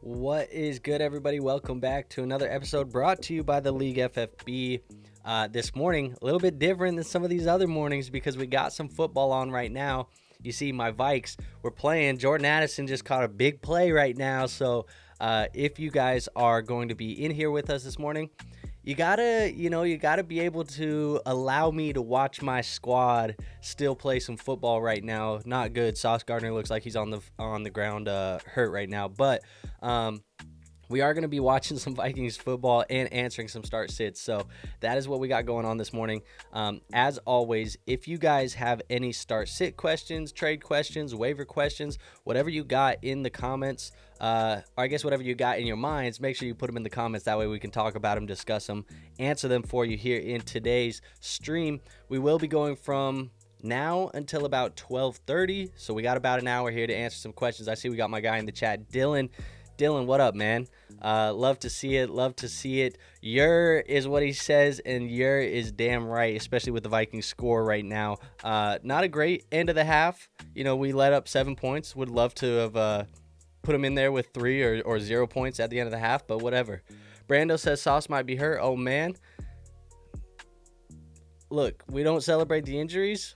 What is good, everybody? Welcome back to another episode brought to you by the League FFB. This morning, a little bit different than some of these other mornings because we got some football on right now. You see, my Vikes were playing. Jordan Addison just caught a big play right now. So if you guys are going to be in here with us this morning, you gotta be able to allow me to watch my squad still play some football right now. Not good. Sauce Gardner looks like he's on the ground hurt right now, but we are going to be watching some Vikings football and answering some start sits. So that is what we got going on this morning. As always, if you guys have any start sit questions, trade questions, waiver questions, whatever you got in the comments, or I guess whatever you got in your minds, make sure you put them in the comments. That way we can talk about them, discuss them, answer them for you here in today's stream. We will be going from now until about 12:30. So we got about an hour here to answer some questions. I see we got my guy in the chat, Dylan. Dylan, what up, man? Love to see it. Yer is what he says, and Yer is damn right, especially with the Vikings score right now. Not a great end of the half. You know, we let up 7 points. Would love to have put him in there with 3 or 0 points at the end of the half, but whatever. Brando says Sauce might be hurt. Oh, man. Look, we don't celebrate the injuries.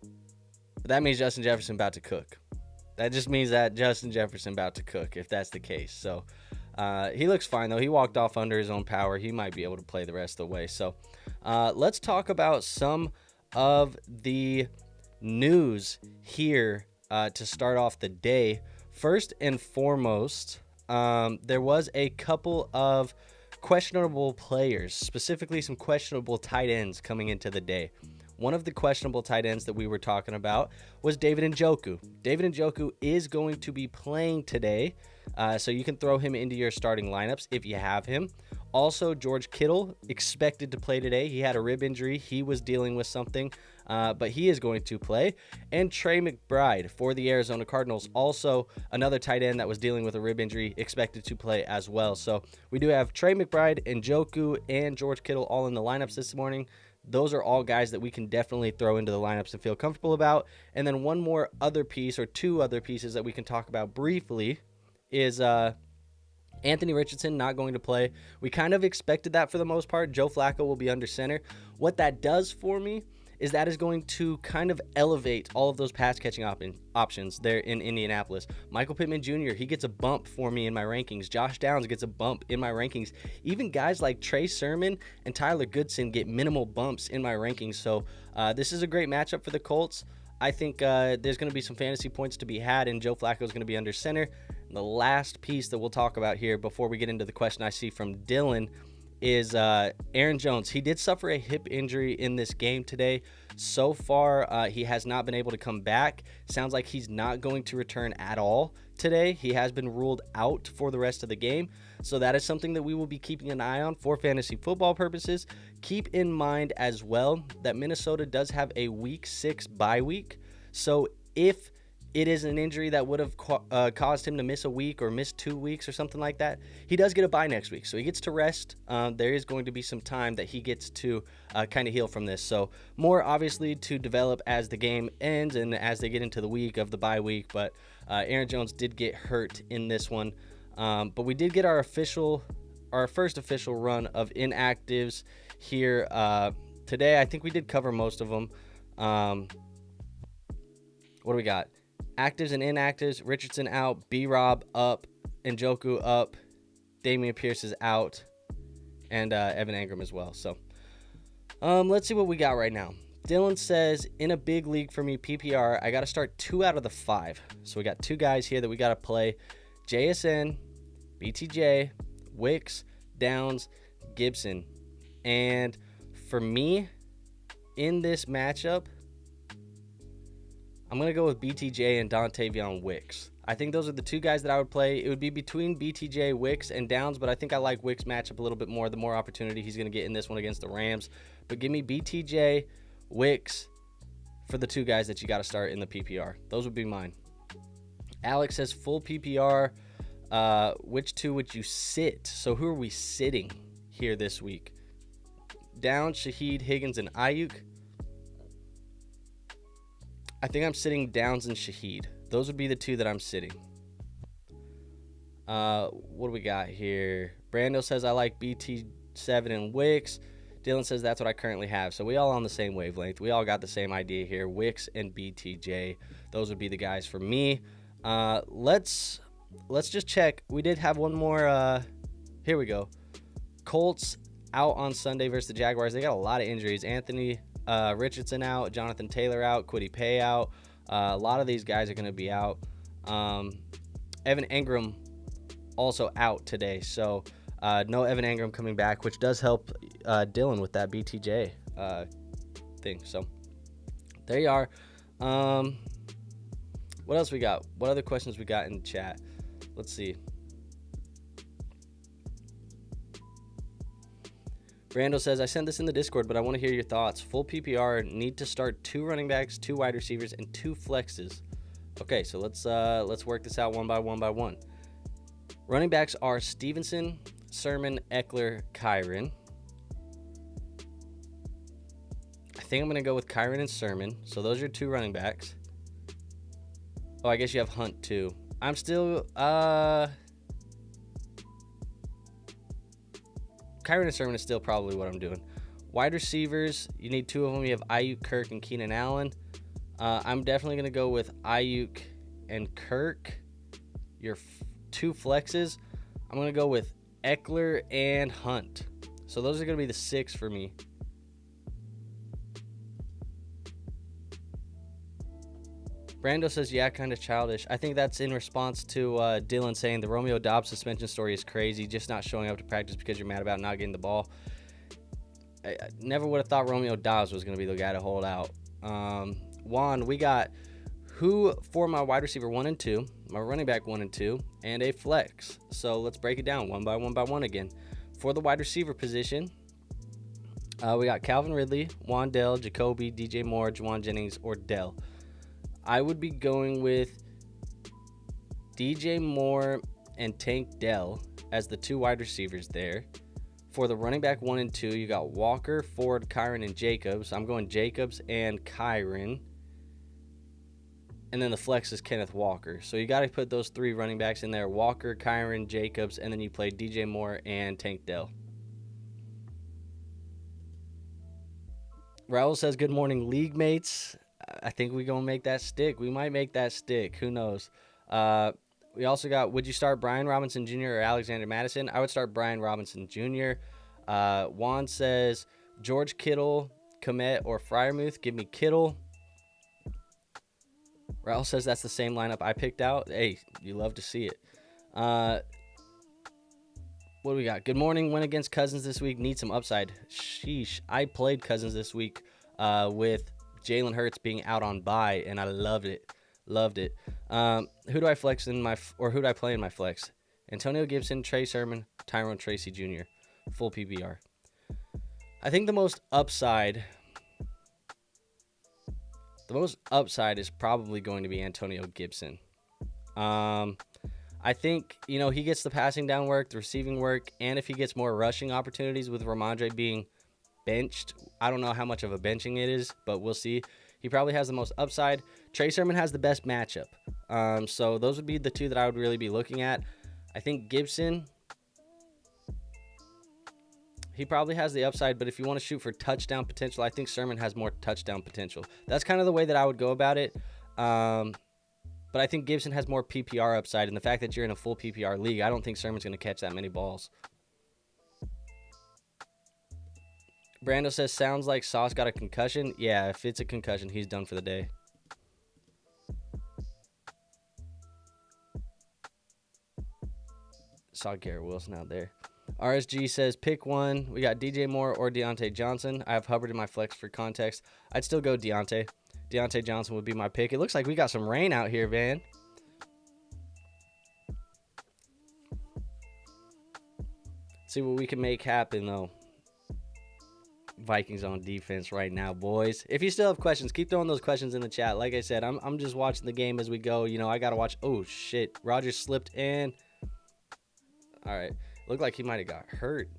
But that means Justin Jefferson about to cook. That just means that Justin Jefferson about to cook, if that's the case. So he looks fine, though. He walked off under his own power. He might be able to play the rest of the way. So let's talk about some of the news here to start off the day. First and foremost, there was a couple of questionable players, specifically some questionable tight ends coming into the day. One of the questionable tight ends that we were talking about was David Njoku. David Njoku is going to be playing today, so you can throw him into your starting lineups if you have him. Also, George Kittle expected to play today. He had a rib injury. He was dealing with something, but he is going to play. And Trey McBride for the Arizona Cardinals, also another tight end that was dealing with a rib injury, expected to play as well. So we do have Trey McBride, Njoku, and George Kittle all in the lineups this morning. Those are all guys that we can definitely throw into the lineups and feel comfortable about. And then one more other piece, or two other pieces that we can talk about briefly, is Anthony Richardson not going to play. We kind of expected that for the most part. Joe Flacco will be under center. What that does for me is that is going to kind of elevate all of those pass-catching options there in Indianapolis. Michael Pittman Jr., he gets a bump for me in my rankings. Josh Downs gets a bump in my rankings. Even guys like Trey Sermon and Tyler Goodson get minimal bumps in my rankings. So this is a great matchup for the Colts. I think there's going to be some fantasy points to be had, and Joe Flacco is going to be under center. And the last piece that we'll talk about here before we get into the question I see from Dylan is Aaron Jones. He did suffer a hip injury in this game today. So far, he has not been able to come back. Sounds like he's not going to return at all today. He has been ruled out for the rest of the game. So that is something that we will be keeping an eye on for fantasy football purposes. Keep in mind as well that Minnesota does have a week 6 bye week. So if it is an injury that would have caused him to miss a week or miss 2 weeks or something like that, he does get a bye next week. So he gets to rest. There is going to be some time that he gets to kind of heal from this. So more obviously to develop as the game ends and as they get into the week of the bye week. But Aaron Jones did get hurt in this one. But we did get our first official run of inactives here today. I think we did cover most of them. What do we got? Actives and inactives. Richardson out. B-Rob up. Njoku up. Damian Pierce is out. And Evan Engram as well. So let's see what we got right now. Dylan says, in a big league for me, PPR, I got to start 2 out of the 5. So we got 2 guys here that we got to play. JSN, BTJ, Wicks, Downs, Gibson. And for me, in this matchup, I'm going to go with BTJ and Dontavion Wicks. I think those are the 2 guys that I would play. It would be between BTJ, Wicks, and Downs, but I think I like Wicks' matchup a little bit more, the more opportunity he's going to get in this one against the Rams. But give me BTJ, Wicks for the 2 guys that you got to start in the PPR. Those would be mine. Alex says full PPR. Which 2 would you sit? So who are we sitting here this week? Downs, Shaheed, Higgins, and Ayuk. I think I'm sitting Downs and Shaheed. Those would be the 2 that I'm sitting. What do we got here? Brando says I like BT7 and Wicks. Dylan says that's what I currently have. So we all on the same wavelength. We all got the same idea here. Wicks and BTJ. Those would be the guys for me. Let's just check. We did have one more. Here we go. Colts out on Sunday versus the Jaguars. They got a lot of injuries. Anthony Richardson out. Jonathan Taylor out. Kwity Paye out. A lot of these guys are going to be out. Evan Engram also out today. So no Evan Engram coming back, which does help Dylan with that BTJ thing. So there you are. What else we got? What other questions we got in chat? Let's see. Brando says, I sent this in the Discord, but I want to hear your thoughts. Full PPR, need to start 2 running backs, 2 wide receivers, and 2 flexes. Okay, so let's work this out one by one. Running backs are Stevenson, Sermon, Eckler, Kyren. I think I'm going to go with Kyren and Sermon. So those are 2 running backs. Oh, I guess you have Hunt too. I'm still... Kyren and Sermon is still probably what I'm doing. Wide receivers, you need 2 of them. You have Ayuk, Kirk, and Keenan Allen. I'm definitely going to go with Ayuk and Kirk. Your 2 flexes, I'm going to go with Eckler and Hunt. So those are going to be the 6 for me. Brando says, yeah, kind of childish. I think that's in response to Dylan saying the Romeo Dobbs suspension story is crazy, just not showing up to practice because you're mad about not getting the ball. I never would have thought Romeo Dobbs was going to be the guy to hold out. Juan, we got who for my wide receiver 1 and 2, my running back 1 and 2, and a flex. So let's break it down one by one again. For the wide receiver position, we got Calvin Ridley, Wandell, Jacoby, DJ Moore, Juwan Jennings, or Dell. I would be going with DJ Moore and Tank Dell as the 2 wide receivers there. For the running back 1 and 2, you got Walker, Ford, Kyren, and Jacobs. I'm going Jacobs and Kyren. And then the flex is Kenneth Walker. So you got to put those 3 running backs in there. Walker, Kyren, Jacobs, and then you play DJ Moore and Tank Dell. Raul says, good morning, league mates. I think we're going to make that stick. We might make that stick. Who knows? We also got, would you start Brian Robinson Jr. or Alexander Madison? I would start Brian Robinson Jr. Juan says, George Kittle, Komet, or Freiermuth. Give me Kittle. Raul says that's the same lineup I picked out. Hey, you love to see it. What do we got? Good morning. Went against Cousins this week. Need some upside. Sheesh. I played Cousins this week with Jalen Hurts being out on bye, and I loved it. Who do I flex in my, or who do I play in my flex? Antonio Gibson, Trey Sermon, Tyrone Tracy Jr. Full PPR. I think the most upside is probably going to be Antonio Gibson. I think, he gets the passing down work, the receiving work, and if he gets more rushing opportunities with Ramondre being benched, I don't know how much of a benching it is, but we'll see. He probably has the most upside. Trey Sermon has the best matchup. So those would be the 2 that I would really be looking at. I think Gibson, he probably has the upside, but if you want to shoot for touchdown potential, I think Sermon has more touchdown potential. That's kind of the way that I would go about it. But I think Gibson has more PPR upside, and the fact that you're in a full PPR league, I don't think Sermon's going to catch that many balls. Brando says, sounds like Sauce got a concussion. Yeah, if it's a concussion, he's done for the day. Saw Garrett Wilson out there. RSG says, pick one. We got DJ Moore or Deontay Johnson. I have Hubbard in my flex for context. I'd still go Deontay. Deontay Johnson would be my pick. It looks like we got some rain out here, Van. See what we can make happen, though. Vikings on defense right now, boys. If you still have questions, keep throwing those questions in the chat. Like I said, I'm just watching the game as we go. I got to watch. Oh, shit. Rodgers slipped in. All right. Looked like he might have got hurt.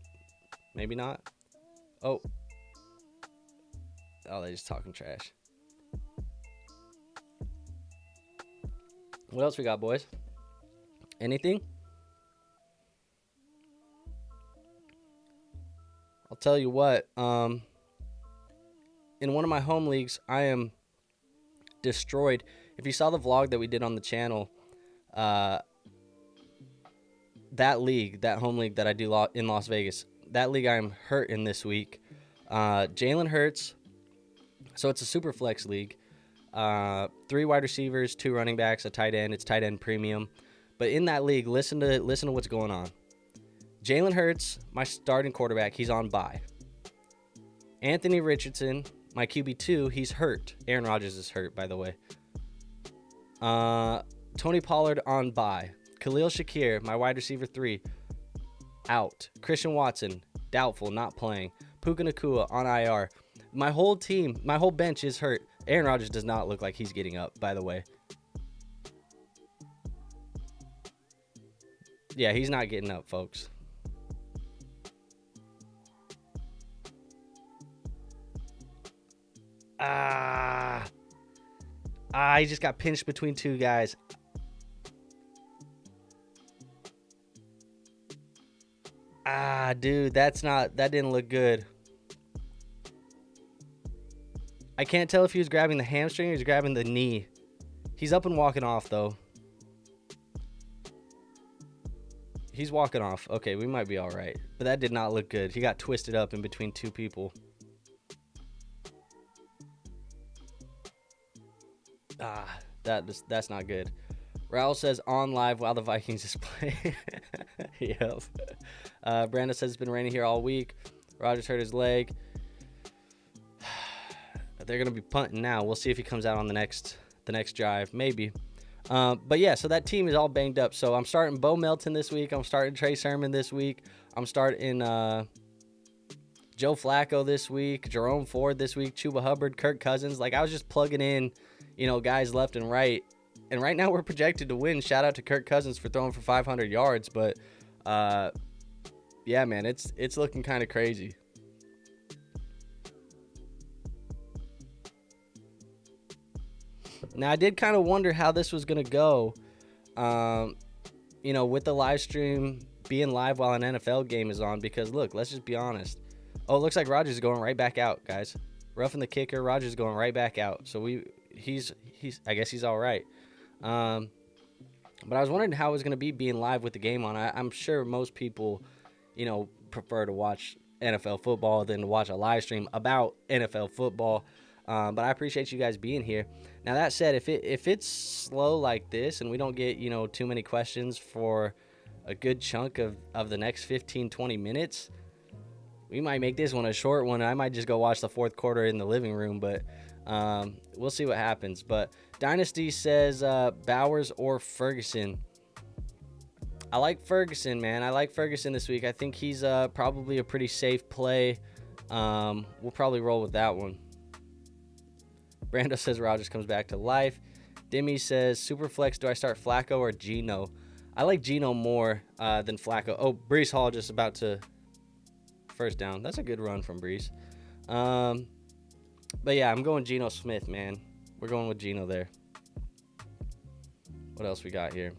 Maybe not. Oh, they're just talking trash. What else we got, boys? Anything? tell you what, in one of my home leagues, I am destroyed. If you saw the vlog that we did on the channel, that league, that home league that I do in Las Vegas, that league I am hurt in this week. Jalen Hurts, so it's a super flex league. 3 wide receivers, 2 running backs, a tight end. It's tight end premium. But in that league, listen to what's going on. Jalen Hurts, my starting quarterback, he's on bye. Anthony Richardson, my QB2, he's hurt. Aaron Rodgers is hurt, by the way. Tony Pollard on bye. Khalil Shakir, my wide receiver 3, out. Christian Watson, doubtful, not playing. Puka Nacua on IR. My whole team, my whole bench is hurt. Aaron Rodgers does not look like he's getting up, by the way. Yeah, he's not getting up, folks. He just got pinched between 2 guys. Dude, that didn't look good. I can't tell if he was grabbing the hamstring or he was grabbing the knee. He's up and walking off, though. He's walking off. Okay, we might be all right. But that did not look good. He got twisted up in between 2 people. That's not good. Raul says on live while the Vikings is playing. Yep. Brandon says it's been raining here all week. Rodgers hurt his leg. They're gonna be punting now. We'll see if he comes out on the next drive, maybe. But yeah, so that team is all banged up. So I'm starting Bo Melton this week. I'm starting Trey Sermon this week. I'm starting Joe Flacco this week. Jerome Ford this week. Chuba Hubbard, Kirk Cousins. Like, I was just plugging in, guys left and right. And right now we're projected to win. Shout out to Kirk Cousins for throwing for 500 yards. But yeah, man, it's looking kind of crazy. Now, I did kind of wonder how this was going to go, with the live stream being live while an NFL game is on. Because, look, let's just be honest. Oh, it looks like Rodgers is going right back out, guys. Roughing the kicker, Rodgers is going right back out. So he's I guess he's all right. But I was wondering how it was going to be being live with the game on. I'm sure most people, prefer to watch NFL football than to watch a live stream about NFL football. But I appreciate you guys being here. Now, that said, if it's slow like this and we don't get, too many questions for a good chunk of the next 15, 20 minutes, we might make this one a short one. I might just go watch the 4th quarter in the living room, but we'll see what happens. But Dynasty says Bowers or Ferguson. I like Ferguson, man. I like Ferguson this week. I think he's probably a pretty safe play. We'll probably roll with that one. Brando says Rodgers comes back to life. Demi says, Superflex, do I start Flacco or Geno? I like Geno more than Flacco. Oh, Breece Hall just about to first down. That's a good run from Breece. But yeah, I'm going Geno Smith, man. We're going with Geno there. What else we got here?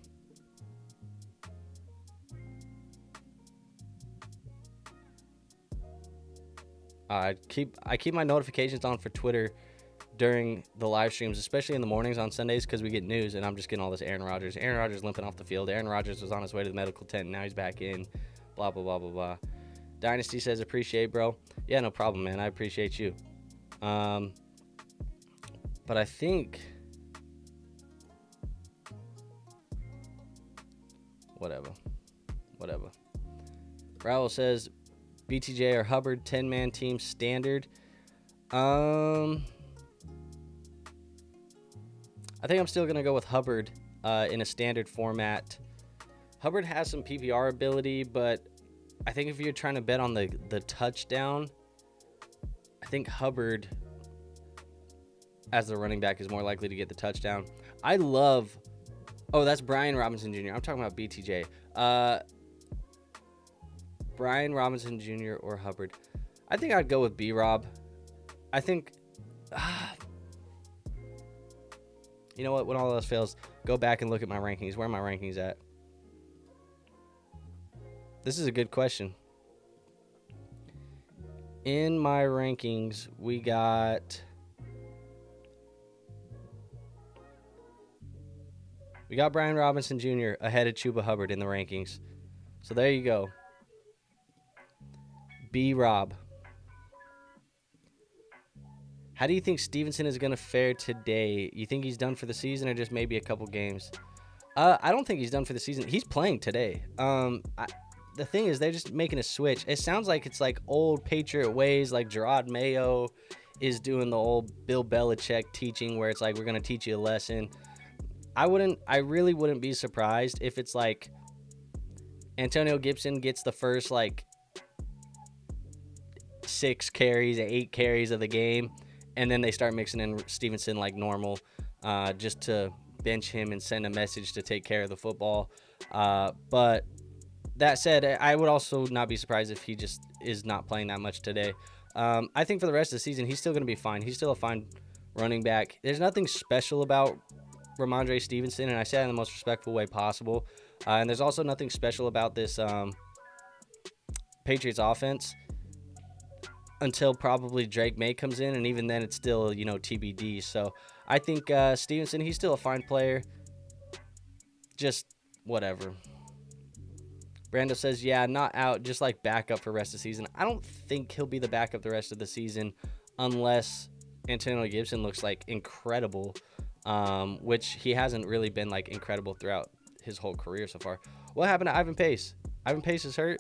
I keep my notifications on for Twitter during the live streams, especially in the mornings on Sundays, because we get news, and I'm just getting all this Aaron Rodgers. Aaron Rodgers limping off the field. Aaron Rodgers was on his way to the medical tent, and now he's back in. Blah, blah, blah, blah, blah. Dynasty says, appreciate, bro. Yeah, no problem, man. I appreciate you. But I think... Whatever. Raul says, BTJ or Hubbard, 10-man team standard. I think I'm still going to go with Hubbard in a standard format. Hubbard has some PPR ability, but I think if you're trying to bet on the touchdown, I think Hubbard as the running back is more likely to get the touchdown. I love... Oh, that's Brian Robinson Jr. I'm talking about BTJ. Brian Robinson Jr. or Hubbard. I think I'd go with B-Rob. I think... You know what? When all else fails, go back and look at my rankings. Where are my rankings at? This is a good question. In my rankings, we got Brian Robinson Jr. ahead of Chuba Hubbard in the rankings. So there you go. B-Rob. How do you think Stevenson is going to fare today? You think he's done for the season or just maybe a couple games? I don't think he's done for the season. He's playing today. The thing is, they're just making a switch. It sounds like it's like old Patriot ways, like Gerard Mayo is doing the old Bill Belichick teaching where it's like, we're going to teach you a lesson. I really wouldn't be surprised if it's like Antonio Gibson gets the first like 6 carries, 8 carries of the game, and then they start mixing in Stevenson like normal, just to bench him and send a message to take care of the football. But that said, I would also not be surprised if he just is not playing that much today. I think for the rest of the season, he's still going to be fine. He's still a fine running back. There's nothing special about Ramondre Stevenson, and I say that in the most respectful way possible. And there's also nothing special about this Patriots offense until probably Drake May comes in, and even then it's still, TBD. So I think Stevenson, he's still a fine player. Just whatever. Brando says, yeah, not out, just like backup for the rest of the season. I don't think he'll be the backup the rest of the season unless Antonio Gibson looks like incredible, which he hasn't really been like incredible throughout his whole career so far. What happened to Ivan Pace? Ivan Pace is hurt.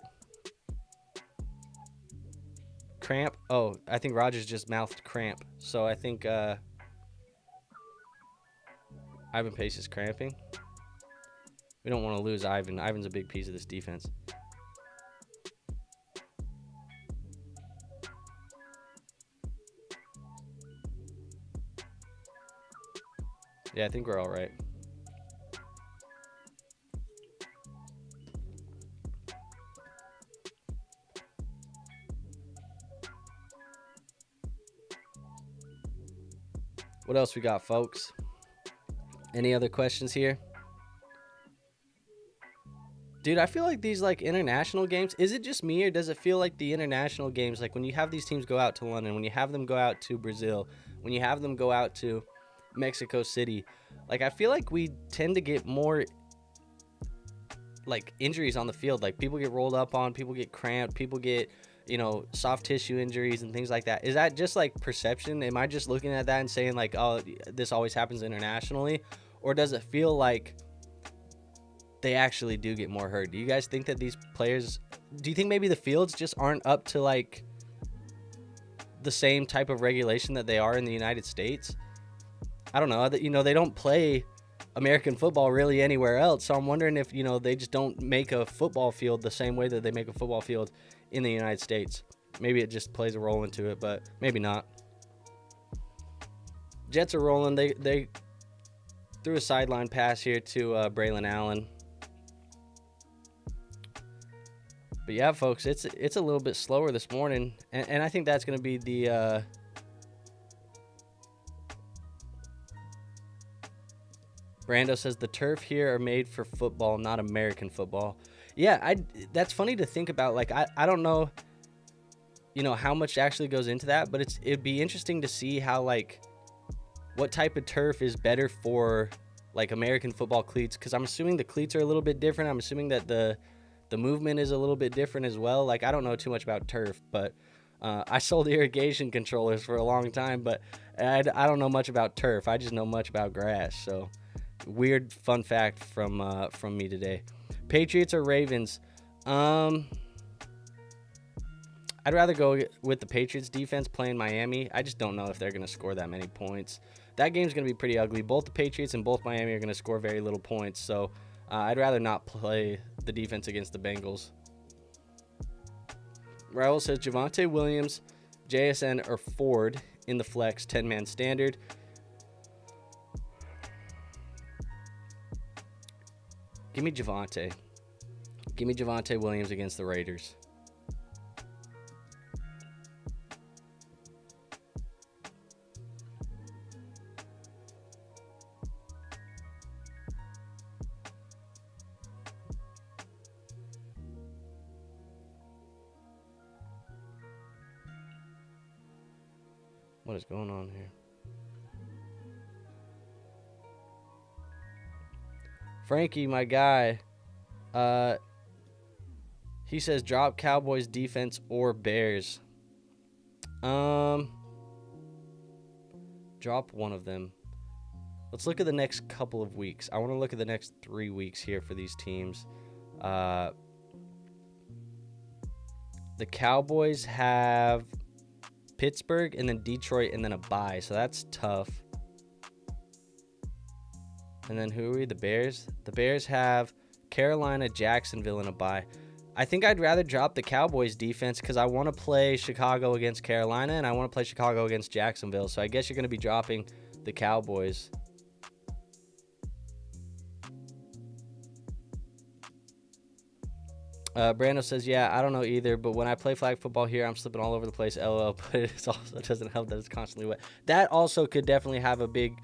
Cramp. Oh, I think Rogers just mouthed cramp. So I think Ivan Pace is cramping. We don't want to lose Ivan. Ivan's a big piece of this defense. Yeah, I think we're all right. What else we got, folks? Any other questions here? Dude, I feel like these like international games, is it just me or does it feel like the international games, like when you have these teams go out to London, when you have them go out to Brazil, when you have them go out to Mexico City, like I feel like we tend to get more like injuries on the field. Like people get rolled up on, people get cramped, people get, soft tissue injuries and things like that. Is that just like perception? Am I just looking at that and saying like, oh, this always happens internationally? Or does it feel like they actually do get more hurt? Do you guys think that these players, do you think maybe the fields just aren't up to like the same type of regulation that they are in the United States? I don't know. They don't play American football really anywhere else. So I'm wondering if, they just don't make a football field the same way that they make a football field in the United States. Maybe it just plays a role into it, but maybe not. Jets are rolling. They threw a sideline pass here to Braylon Allen. But yeah, folks, it's a little bit slower this morning, and I think that's going to be the Brando says the turf here are made for football, not American football. Yeah, that's funny to think about. Like I don't know, how much actually goes into that, but it'd be interesting to see how like what type of turf is better for like American football cleats, because I'm assuming the cleats are a little bit different. I'm assuming that the movement is a little bit different as well. Like, I don't know too much about turf, but I sold irrigation controllers for a long time, but I don't know much about turf. I just know much about grass. So, weird fun fact from me today. Patriots or Ravens? I'd rather go with the Patriots defense playing Miami. I just don't know if they're going to score that many points. That game's going to be pretty ugly. Both the Patriots and both Miami are going to score very little points, so I'd rather not play the defense against the Bengals. Raul says Javonte Williams, JSN, or Ford in the flex 10-man standard. Give me Javonte. Give me Javonte Williams against the Raiders. What is going on here? Frankie, my guy, he says drop Cowboys defense or Bears. Drop one of them. Let's look at the next couple of weeks. I want to look at the next 3 weeks here for these teams. The Cowboys have Pittsburgh and then Detroit and then a bye, so that's tough. And then who are we? The Bears? The Bears have Carolina, Jacksonville, and a bye. I think I'd rather drop the Cowboys defense because I want to play Chicago against Carolina and I want to play Chicago against Jacksonville. So I guess you're going to be dropping the Cowboys. Brando says, yeah, I don't know either, but when I play flag football here, I'm slipping all over the place, LOL, but it also doesn't help that it's constantly wet. That also could definitely have a big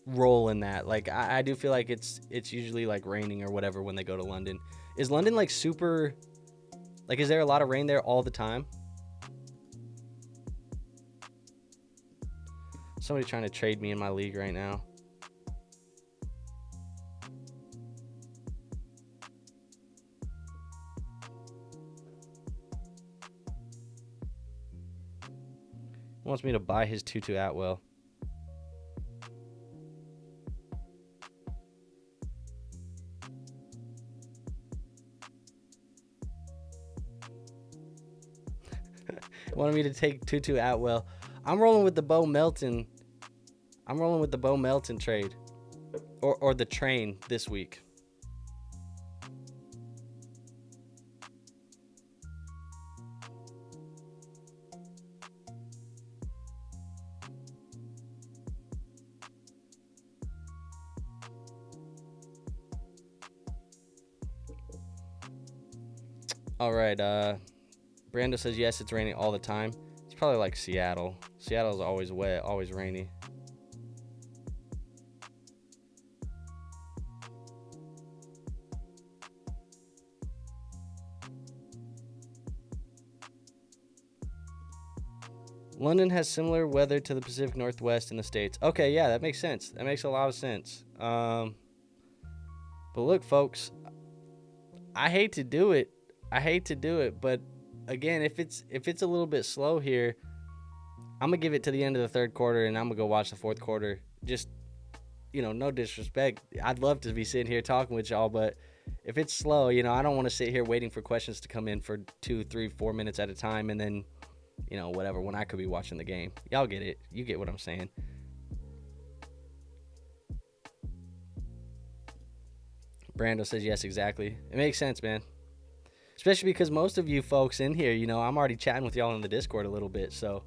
role in that. Like, I do feel like it's usually like raining or whatever when they go to London. Is London like super, like, is there a lot of rain there all the time? Somebody trying to trade me in my league right now. Wants me to buy his Tutu Atwell. Wanted me to take Tutu Atwell. I'm rolling with the Bo Melton. I'm rolling with the Bo Melton trade. Or the train this week. All right, Brando says, yes, it's raining all the time. It's probably like Seattle. Seattle's always wet, always rainy. London has similar weather to the Pacific Northwest in the States. Okay, yeah, that makes sense. That makes a lot of sense. But look, folks, I hate to do it. But again, if it's a little bit slow here, I'm gonna give it to the end of the third quarter and I'm gonna go watch the fourth quarter. Just, no disrespect. I'd love to be sitting here talking with y'all, but if it's slow, I don't want to sit here waiting for questions to come in for 2, 3, 4 minutes at a time and then, whatever, when I could be watching the game. Y'all get it. You get what I'm saying. Brando says, yes, exactly. It makes sense, man. Especially because most of you folks in here, I'm already chatting with y'all in the Discord a little bit, so.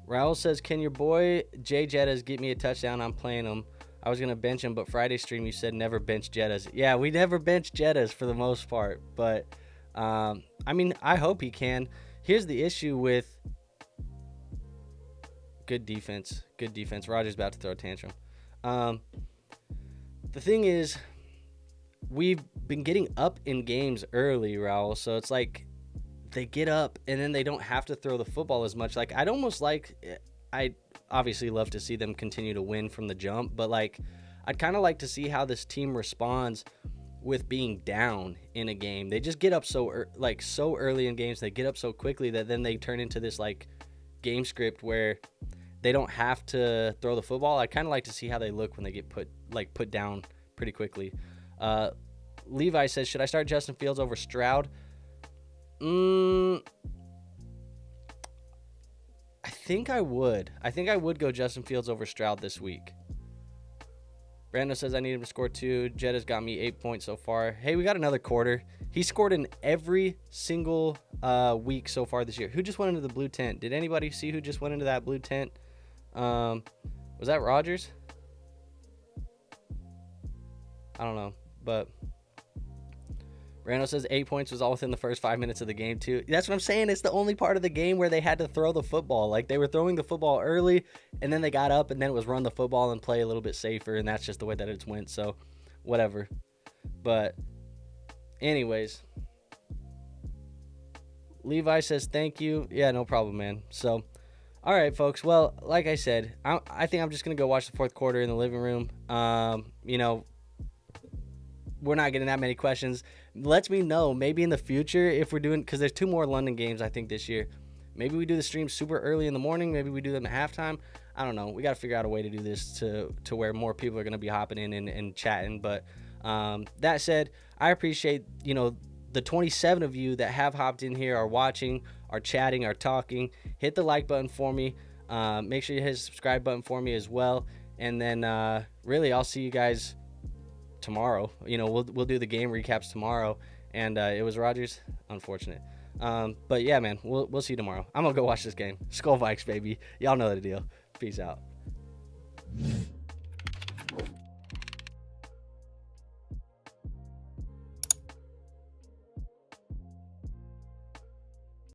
Raul says, can your boy Jay Jettas get me a touchdown? I'm playing him. I was going to bench him, but Friday stream you said never bench Jettas. Yeah, we never bench Jettas for the most part, but, I hope he can. Here's the issue with good defense. Roger's about to throw a tantrum. The thing is, we've been getting up in games early, Raul, so it's like they get up and then they don't have to throw the football as much. Like, I'd obviously love to see them continue to win from the jump, but like, I'd kind of like to see how this team responds with being down in a game. They just get up so early in games. They get up so quickly that then they turn into this like game script where they don't have to throw the football. I kind of like to see how they look when they get put down pretty quickly. Levi says, should I start Justin Fields over Stroud? I think I would. I think I would go Justin Fields over Stroud this week. Brando says, I need him to score 2. Jetta's got me 8 points so far. Hey, we got another quarter. He scored in every single week so far this year. Who just went into the blue tent? Did anybody see who just went into that blue tent? Was that Rodgers? I don't know, but Rando says 8 points was all within the first 5 minutes of the game, too. That's what I'm saying. It's the only part of the game where they had to throw the football. Like, they were throwing the football early, and then they got up, and then it was run the football and play a little bit safer, and that's just the way that it's went. So, whatever. But, anyways, Levi says thank you. Yeah, no problem, man. So, all right, folks. Well, like I said, I think I'm just gonna go watch the fourth quarter in the living room. You know, we're not getting that many questions. Let me know maybe in the future if we're doing, because there's 2 more London games I think this year. Maybe we do the stream super early in the morning. Maybe we do them at halftime. I don't know. We got to figure out a way to do this to where more people are going to be hopping in and chatting. But that said, I appreciate, you know, the 27 of you that have hopped in here, are watching, are chatting, are talking. Hit the like button for me. Make sure you hit the subscribe button for me as well. And then really, I'll see you guys tomorrow. You know, we'll do the game recaps tomorrow. And it was Rodgers. Unfortunate. But yeah, man, we'll see you tomorrow. I'm gonna go watch this game. Skull Vikes, baby. Y'all know the deal. Peace out.